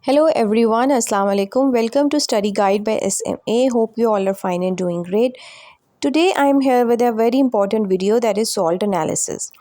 Hello everyone, Assalamu alaikum. Welcome to Study Guide by SMA. Hope you all are fine and doing great. Today I am here with a very important video, that is salt analysis.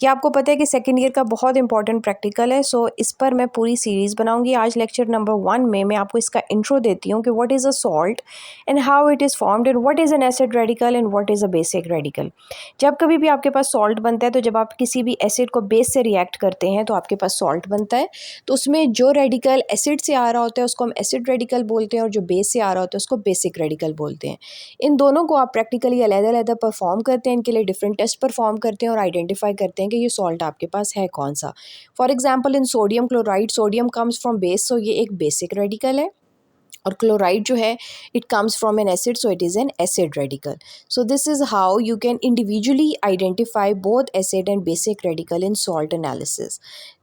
ये आपको पता है कि second year का बहुत important practical है, सो इस पर मैं पूरी सीरीज़ बनाऊंगी। आज लेक्चर नंबर 1 में मैं आपको इसका इंट्रो देती हूँ कि what is a salt and how it is formed and what is an acid radical and what is a basic radical. जब कभी भी आपके पास सॉल्ट बनता है तो जब आप किसी भी एसिड को बेस से रिएक्ट करते हैं तो आपके पास सॉल्ट बनता है। तो उसमें जो रेडिकल एसिड से आ रहा होता है उसको हम एसिड रेडिकल बोलते हैं और जो बेस से आ रहा होता है उसको बेसिक रेडिकल बोलते हैं। इन दोनों को आप प्रैक्टिकली अलग-अलग परफॉर्म करते हैं, इनके लिए डिफरेंट टेस्ट परफॉर्म करते हैं और आइडेंटिफाई करते हैं कि ये सॉल्ट आपके पास है कौन सा। For example in sodium chloride, sodium comes from base, so ये एक बेसिक रेडिकल है। और क्लोराइड जो है it comes from an acid, so it is an acid radical. So this is how you can individually identify both acid and basic radical in salt analysis.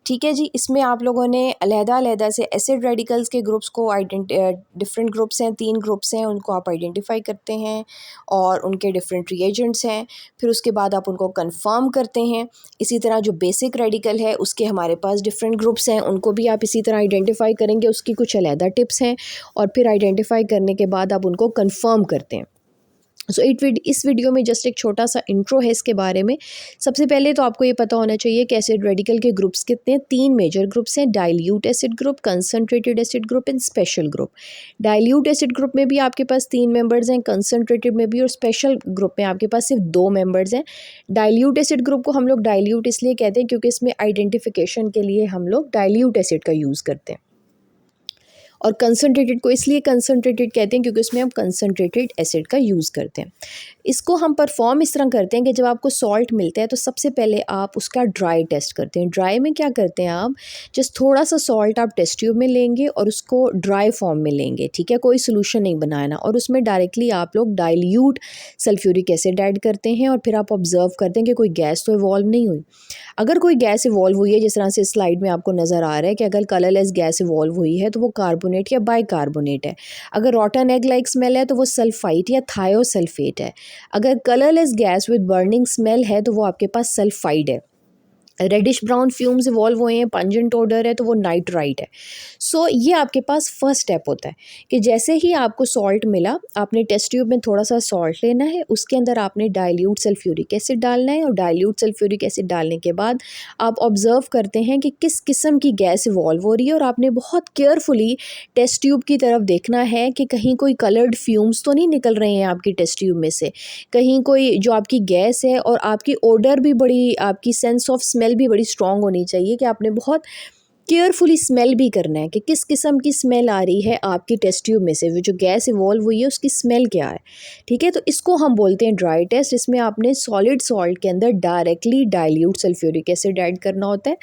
ठीक है जी, इसमें आप लोगों ने अलहदा से एसिड रेडिकल्स के ग्रुप्स को डिफरेंट ग्रुप्स हैं, 3 ग्रुप्स हैं, उनको आप आइडेंटिफाई करते हैं और उनके डिफरेंट रिएजेंट्स हैं। फिर उसके बाद आप उनको कंफर्म करते हैं। इसी तरह जो बेसिक रेडिकल है उसके हमारे पास डिफरेंट ग्रुप्स हैं, उनको भी आप इसी तरह आइडेंटिफाई करेंगे, उसकी कुछ अलहदा टिप्स हैं और फिर आइडेंटिफाई करने के बाद आप उनको कंफर्म करते हैं। सो इस वीडियो में जस्ट एक छोटा सा इंट्रो है इसके बारे में। सबसे पहले तो आपको ये पता होना चाहिए कि एसिड रेडिकल के ग्रुप्स कितने हैं। 3 मेजर ग्रुप्स हैं, dilute acid group, concentrated acid group and special group. Dilute acid group में भी आपके पास 3 मेंबर्स हैं, कंसनट्रेटेड में भी, और स्पेशल ग्रुप में आपके पास सिर्फ 2 मेंबर्स हैं। डाइल्यूट एसिड ग्रुप को हम लोग डाइल्यूट इसलिए कहते हैं क्योंकि इसमें आइडेंटिफिकेशन के लिए हम लोग डाइल्यूट एसिड का यूज़ करते हैं। और कंसनट्रेटेड को इसलिए कंसनट्रेटेड कहते हैं क्योंकि उसमें हम कंसनट्रेटेड एसिड का यूज़ करते हैं। इसको हम परफॉर्म इस तरह करते हैं कि जब आपको सॉल्ट मिलता है तो सबसे पहले आप उसका ड्राई टेस्ट करते हैं। ड्राई में क्या करते हैं आप, जस्ट थोड़ा सा सॉल्ट आप टेस्ट ट्यूब में लेंगे और उसको ड्राई फॉर्म में लेंगे, ठीक है, कोई सोल्यूशन नहीं बनाना, और उसमें डायरेक्टली आप लोग डाइल्यूट सल्फ्यूरिक एसिड ऐड करते हैं और फिर आप ऑब्जर्व करते हैं कि कोई गैस तो इवॉल्व नहीं हुई। अगर कोई गैस इवॉल्व हुई है, जिस तरह से स्लाइड में आपको नज़र आ रहा है कि अगर कलरलेस गैस इवॉल्व हुई है तो वो कार्बोनेट या बाइकार्बोनेट है। अगर रॉटन एग लाइक स्मेल है तो वो सल्फाइट या थायोसल्फेट है। अगर colourless gas with burning smell है तो वो आपके पास सल्फाइड है। रेडिश ब्राउन फ्यूम्स इवॉल्व हुए हैं, पंजेंट ऑर्डर है, तो वो नाइट्राइट है। सो ये आपके पास फर्स्ट स्टेप होता है कि जैसे ही आपको सॉल्ट मिला, आपने टेस्ट ट्यूब में थोड़ा सा सॉल्ट लेना है, उसके अंदर आपने डाइल्यूट सल्फ्यूरिक एसिड डालना है और डाइल्यूट सल्फ्यूरिक एसिड डालने के बाद आप ऑब्जर्व करते हैं कि किस किस्म की गैस इवॉल्व हो रही है, और आपने बहुत केयरफुली टेस्ट ट्यूब की तरफ देखना है कि कहीं कोई कलर्ड फ्यूम्स तो नहीं निकल रहे हैं आपकी टेस्ट ट्यूब में से, कहीं कोई जो आपकी गैस है, और आपकी ओडर भी बड़ी, आपकी सेंस ऑफ स्मेल भी बड़ी स्ट्रॉन्ग होनी चाहिए कि आपने बहुत केयरफुली स्मेल भी करना है कि किस किस्म की स्मेल आ रही है आपकी टेस्ट ट्यूब में से, वो जो गैस इवॉल्व हुई है उसकी स्मेल क्या है। ठीक है, तो इसको हम बोलते हैं ड्राई टेस्ट। इसमें आपने सॉलिड सॉल्ट के अंदर directly dilute sulphuric acid add करना होता है,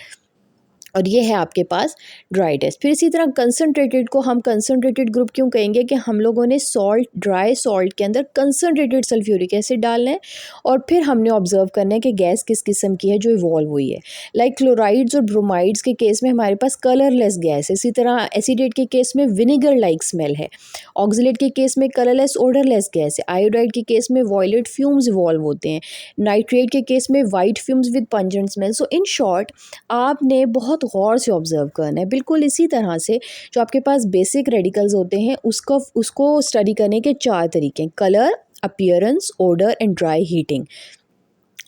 और ये है आपके पास ड्राई टेस्ट। फिर इसी तरह कंसनट्रेटेड को हम कंसनट्रेटेड ग्रुप क्यों कहेंगे कि हम लोगों ने सॉल्ट, ड्राई सॉल्ट के अंदर कंसनट्रेटेड सल्फ्यूरिक एसिड डालना है और फिर हमने ऑब्जर्व करना है कि गैस किस किस्म की है जो इवॉल्व हुई है। लाइक क्लोराइड्स और ब्रोमाइड्स के केस में हमारे पास कलरलेस गैस है, इसी तरह एसिडेट के केस में विनेगर लाइक स्मेल है, ऑक्सलेट के केस में कलरलेस ओडरलेस गैस है, आयोडाइड के केस में वॉयलेट फ्यूम्स इवॉल्व होते हैं, नाइट्रेट के केस में white fumes with pungent smell. So in short आपने बहुत गौर से ऑब्जर्व करना है। बिल्कुल इसी तरह से जो आपके पास बेसिक रेडिकल्स होते हैं उसको स्टडी करने के 4 तरीके हैं: colour, appearance, odour and dry heating.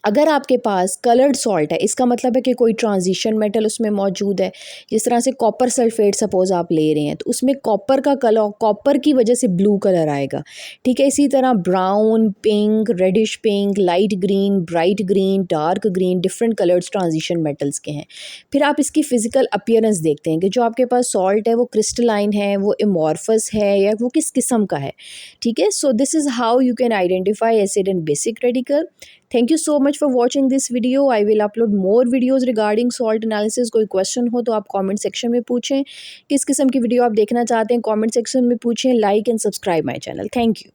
अगर आपके पास कलर्ड सॉल्ट है, इसका मतलब है कि कोई ट्रांजिशन मेटल उसमें मौजूद है। जिस तरह से कॉपर सल्फेट सपोज आप ले रहे हैं तो उसमें कॉपर का कलर, कॉपर की वजह से ब्लू कलर आएगा, ठीक है। इसी तरह brown, pink, reddish pink, light green, bright green, dark green, different colours transition metals के हैं। फिर आप इसकी फिजिकल अपीयरेंस देखते हैं कि जो आपके पास सॉल्ट है वो क्रिस्टलाइन है, वो एमॉर्फस है, या वो किस किस्म का है, ठीक है। सो this is how you can identify acid and basic radical. Thank you so much for watching this video. I will upload more videos regarding salt analysis. कोई क्वेश्चन हो तो आप कमेंट सेक्शन में पूछें, किस किस्म की वीडियो आप देखना चाहते हैं कमेंट सेक्शन में पूछें। Like and subscribe my channel. Thank you.